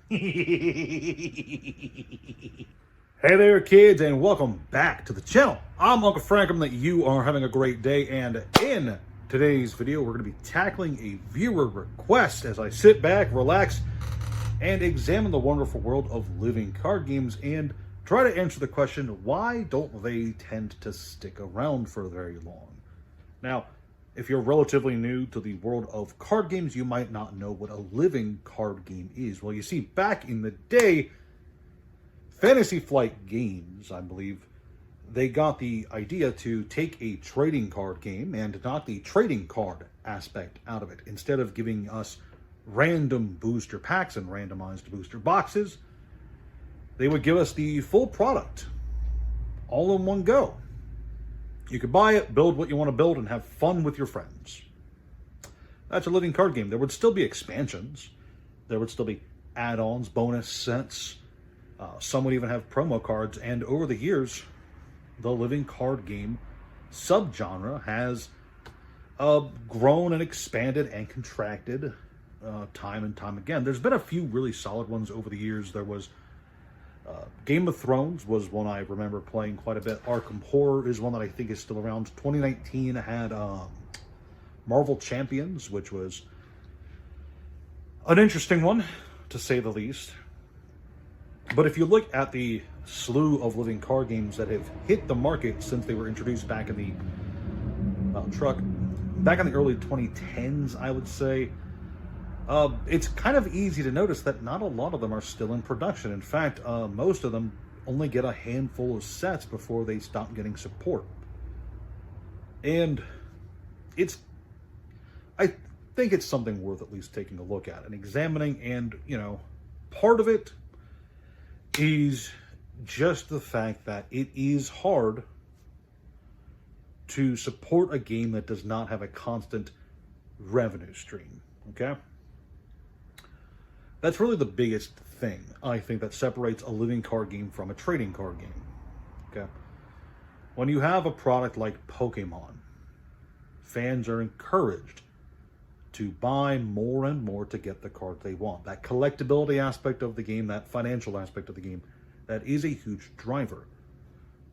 Hey there, kids, and welcome back to the channel. I'm Uncle Frank. I'm that you are having a great day, and in today's video, we're going to be tackling a viewer request as I sit back, relax, and examine the wonderful world of living card games and try to answer the question, why don't they tend to stick around for very long? Now, if you're relatively new to the world of card games, you might not know what a living card game is. Well, you see, back in the day, Fantasy Flight Games, I believe, they got the idea to take a trading card game and knock the trading card aspect out of it. Instead of giving us random booster packs and randomized booster boxes, they would give us the full product all in one go. You could buy it, build what you want to build, and have fun with your friends. That's a living card game. There would still be expansions. There would still be add-ons, bonus sets. Some would even have promo cards. And over the years, the living card game subgenre has grown and expanded and contracted time and time again. There's been a few really solid ones over the years. There was Game of Thrones was one I remember playing quite a bit. Arkham Horror is one that I think is still around. 2019 had Marvel Champions, which was an interesting one, to say the least. But if you look at the slew of living card games that have hit the market since they were introduced back in the back in the early 2010s, I would say, it's kind of easy to notice that not a lot of them are still in production. In fact, most of them only get a handful of sets before they stop getting support. And I think it's something worth at least taking a look at and examining. And, part of it is just the fact that it is hard to support a game that does not have a constant revenue stream, okay? That's really the biggest thing, I think, that separates a living card game from a trading card game, okay? When you have a product like Pokemon, fans are encouraged to buy more and more to get the card they want. That collectability aspect of the game, that financial aspect of the game, that is a huge driver.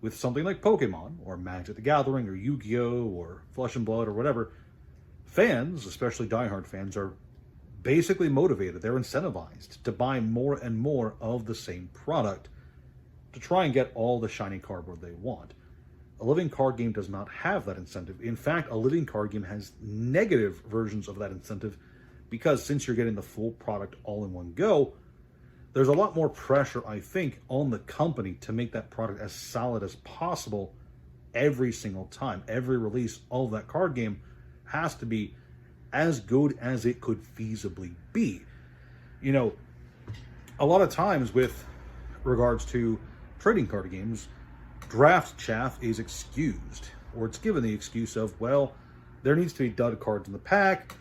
With something like Pokemon, or Magic the Gathering, or Yu-Gi-Oh!, or Flesh and Blood, or whatever, fans, especially diehard fans, are basically motivated. They're incentivized to buy more and more of the same product to try and get all the shiny cardboard they want. A living card game does not have that incentive. In fact, a living card game has negative versions of that incentive because since you're getting the full product all in one go, there's a lot more pressure, I think, on the company to make that product as solid as possible every single time. Every release of that card game has to be as good as it could feasibly be. A lot of times with regards to trading card games, draft chaff is excused, or it's given the excuse of, well, there needs to be dud cards in the pack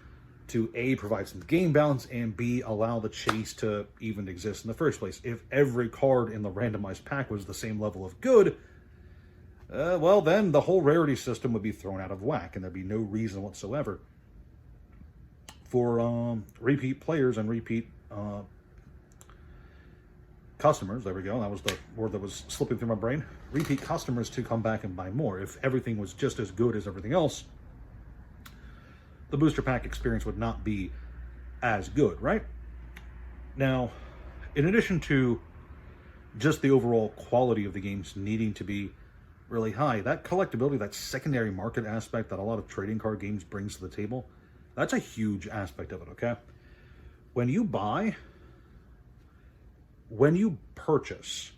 to A, provide some game balance, and B, allow the chase to even exist in the first place. If every card in the randomized pack was the same level of good, well, then the whole rarity system would be thrown out of whack, and there'd be no reason whatsoever for repeat players and repeat customers, there we go, that was the word that was slipping through my brain, repeat customers to come back and buy more. If everything was just as good as everything else, the booster pack experience would not be as good, right? Now, in addition to just the overall quality of the games needing to be really high, that collectability, that secondary market aspect that a lot of trading card games brings to the table, that's a huge aspect of it, okay? When you purchase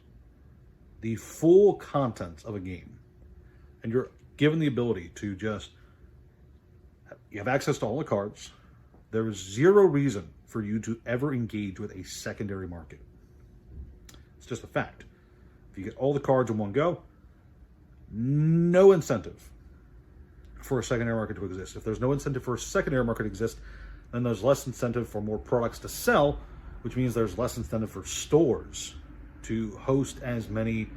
the full contents of a game, and you're given the ability to you have access to all the cards, there is zero reason for you to ever engage with a secondary market. It's just a fact. If you get all the cards in one go, no incentive for a secondary market to exist. If there's no incentive for a secondary market to exist, then there's less incentive for more products to sell, which means there's less incentive for stores to host as many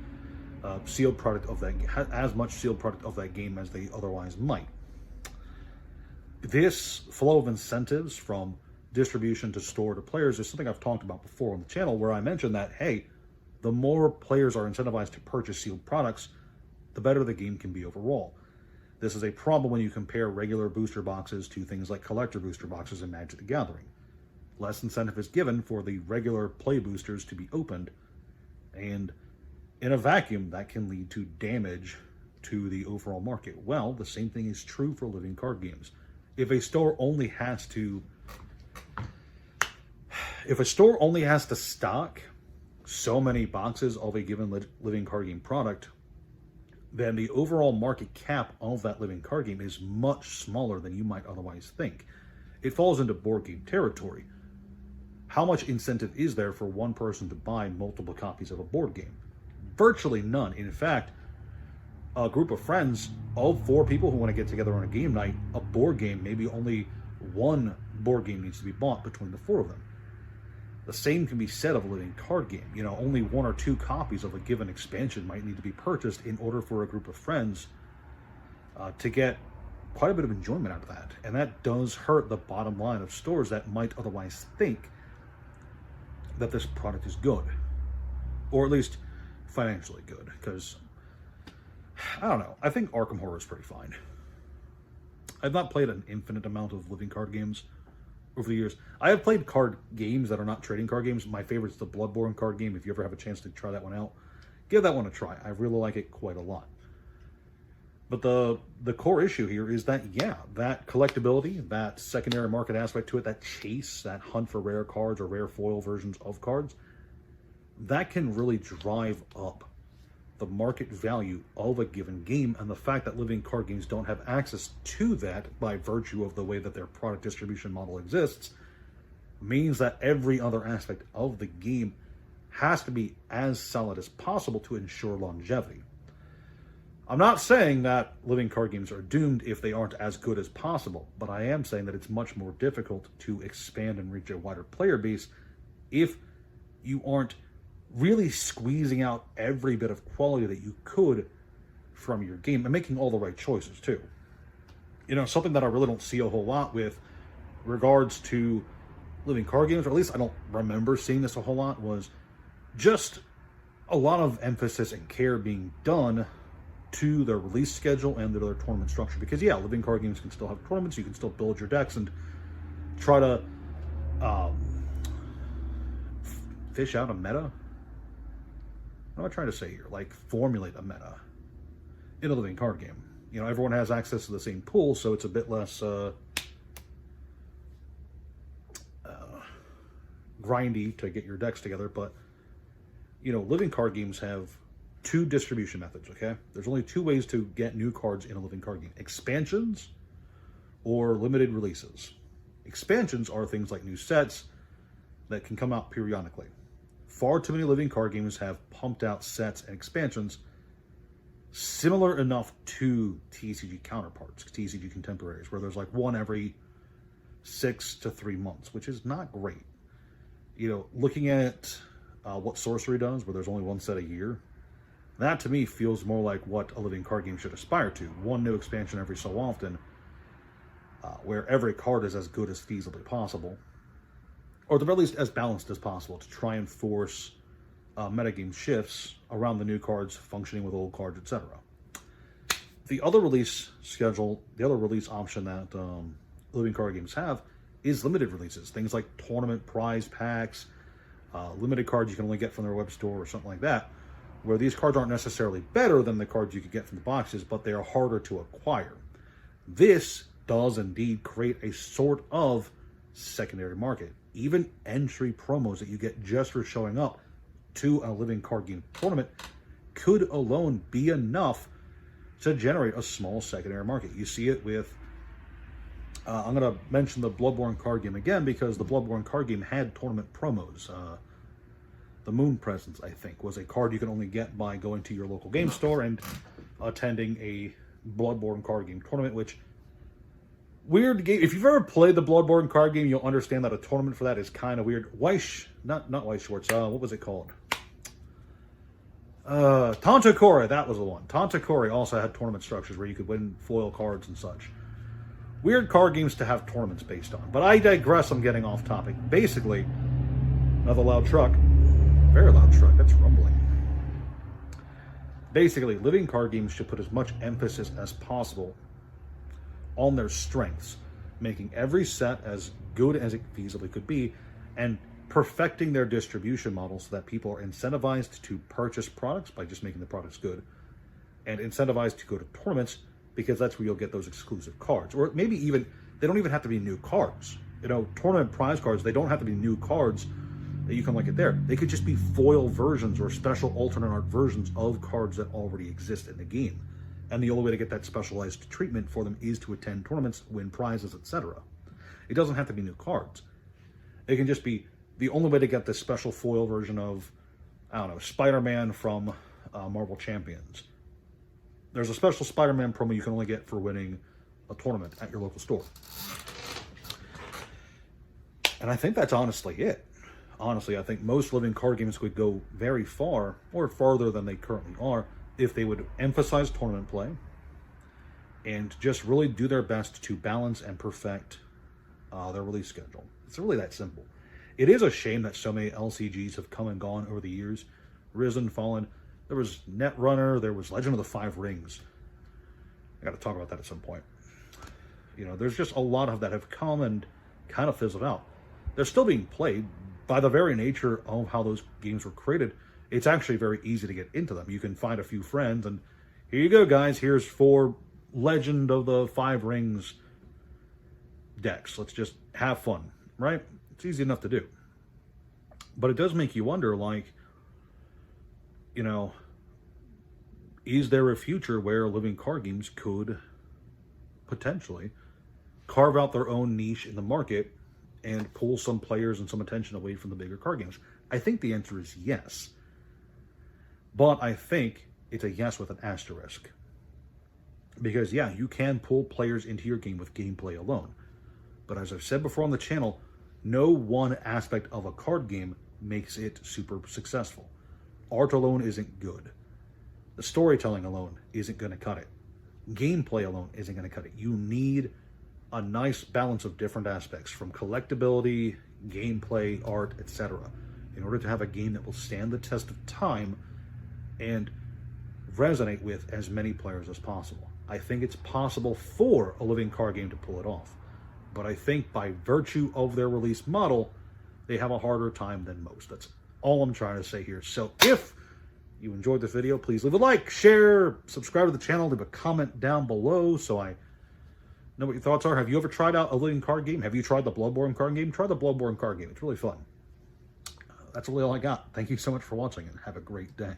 sealed product of that, as much sealed product of that game as they otherwise might. This flow of incentives from distribution to store to players is something I've talked about before on the channel, where I mentioned that, hey, the more players are incentivized to purchase sealed products, the better the game can be overall. This is a problem when you compare regular booster boxes to things like collector booster boxes in Magic the Gathering. Less incentive is given for the regular play boosters to be opened, and in a vacuum, that can lead to damage to the overall market. Well, the same thing is true for living card games. If a store only has to stock so many boxes of a given living card game product, then the overall market cap of that living card game is much smaller than you might otherwise think. It falls into board game territory. How much incentive is there for one person to buy multiple copies of a board game? Virtually none. In fact, a group of friends, of 4 people who want to get together on a game night, a board game, maybe only one board game needs to be bought between the 4 of them. The same can be said of a living card game. You know, only 1 or 2 copies of a given expansion might need to be purchased in order for a group of friends to get quite a bit of enjoyment out of that. And that does hurt the bottom line of stores that might otherwise think that this product is good, or at least financially good. Because, I don't know, I think Arkham Horror is pretty fine. I've not played an infinite amount of living card games over the years. I have played card games that are not trading card games. My favorite is the Bloodborne card game. If you ever have a chance to try that one out, give that one a try. I really like it quite a lot. But the core issue here is that, yeah, that collectability, that secondary market aspect to it, that chase, that hunt for rare cards or rare foil versions of cards, that can really drive up the market value of a given game. And the fact that living card games don't have access to that by virtue of the way that their product distribution model exists means that every other aspect of the game has to be as solid as possible to ensure longevity. I'm not saying that living card games are doomed if they aren't as good as possible, but I am saying that it's much more difficult to expand and reach a wider player base if you aren't really squeezing out every bit of quality that you could from your game and making all the right choices too. You know, something that I really don't see a whole lot with regards to living card games, or at least I don't remember seeing this a whole lot, was just a lot of emphasis and care being done to their release schedule and their tournament structure. Because yeah, living card games can still have tournaments, you can still build your decks and try to fish out a meta. What am I trying to say here? Like, formulate a meta in a living card game. You know, everyone has access to the same pool, so it's a bit less grindy to get your decks together. But, you know, living card games have 2 distribution methods, okay? There's only 2 ways to get new cards in a living card game: expansions or limited releases. Expansions are things like new sets that can come out periodically. Far too many living card games have pumped out sets and expansions similar enough to TCG counterparts, TCG contemporaries, where there's like one every 6 to 3 months, which is not great. You know, looking at what Sorcery does, where there's only 1 set a year, that to me feels more like what a living card game should aspire to. 1 new expansion every so often, where every card is as good as feasibly possible, or at the very least as balanced as possible, to try and force metagame shifts around the new cards functioning with old cards, etc. The other release schedule, the other release option that living card games have is limited releases. Things like tournament prize packs, limited cards you can only get from their web store or something like that, where these cards aren't necessarily better than the cards you could get from the boxes, but they are harder to acquire. This does indeed create a sort of secondary market. Even entry promos that you get just for showing up to a living card game tournament could alone be enough to generate a small secondary market. You see it with, I'm going to mention the Bloodborne card game again, because the Bloodborne card game had tournament promos. The Moon Presence, I think, was a card you can only get by going to your local game store and attending a Bloodborne card game tournament, which, weird game. If you've ever played the Bloodborne card game, you'll understand that a tournament for that is kind of weird. Not Weiss Schwartz, what was it called? Tantakore, that was the one. Tantakore also had tournament structures where you could win foil cards and such. weird card games to have tournaments based on. But I digress, I'm getting off topic. Basically, another loud truck. Very loud truck, that's rumbling. Basically, living card games should put as much emphasis as possible on their strengths, making every set as good as it feasibly could be, and perfecting their distribution model so that people are incentivized to purchase products by just making the products good, and incentivized to go to tournaments because that's where you'll get those exclusive cards. Or maybe even, they don't even have to be new cards. You know, tournament prize cards, they don't have to be new cards that you can like it there. They could just be foil versions or special alternate art versions of cards that already exist in the game. And the only way to get that specialized treatment for them is to attend tournaments, win prizes, etc. It doesn't have to be new cards. It can just be the only way to get this special foil version of, I don't know, Spider-Man from Marvel Champions. There's a special Spider-Man promo you can only get for winning a tournament at your local store. And I think that's honestly it. Honestly, I think most living card games would go very far, or farther than they currently are, if they would emphasize tournament play and just really do their best to balance and perfect their release schedule. It's really that simple. It is a shame that so many LCGs have come and gone over the years. Risen, fallen. There was Netrunner, there was Legend of the Five Rings. I got to talk about that at some point. You know, there's just a lot of that have come and kind of fizzled out. They're still being played. By the very nature of how those games were created, it's actually very easy to get into them. You can find a few friends and here you go, guys. Here's 4 Legend of the Five Rings decks. Let's just have fun, right? It's easy enough to do. But it does make you wonder, like, you know, is there a future where living card games could potentially carve out their own niche in the market and pull some players and some attention away from the bigger card games? I think the answer is yes. But I think it's a yes with an asterisk. Because, yeah, you can pull players into your game with gameplay alone. But as I've said before on the channel, no one aspect of a card game makes it super successful. Art alone isn't good. The storytelling alone isn't going to cut it. Gameplay alone isn't going to cut it. You need a nice balance of different aspects, from collectability, gameplay, art, etc., in order to have a game that will stand the test of time and resonate with as many players as possible. I think it's possible for a living card game to pull it off, but I think by virtue of their release model, they have a harder time than most. That's all I'm trying to say here. So if you enjoyed this video, please leave a like, share, subscribe to the channel, leave a comment down below so I know what your thoughts are. Have you ever tried out a living card game? Have you tried the Bloodborne card game? Try the Bloodborne card game. It's really fun. That's really all I got. Thank you so much for watching and have a great day.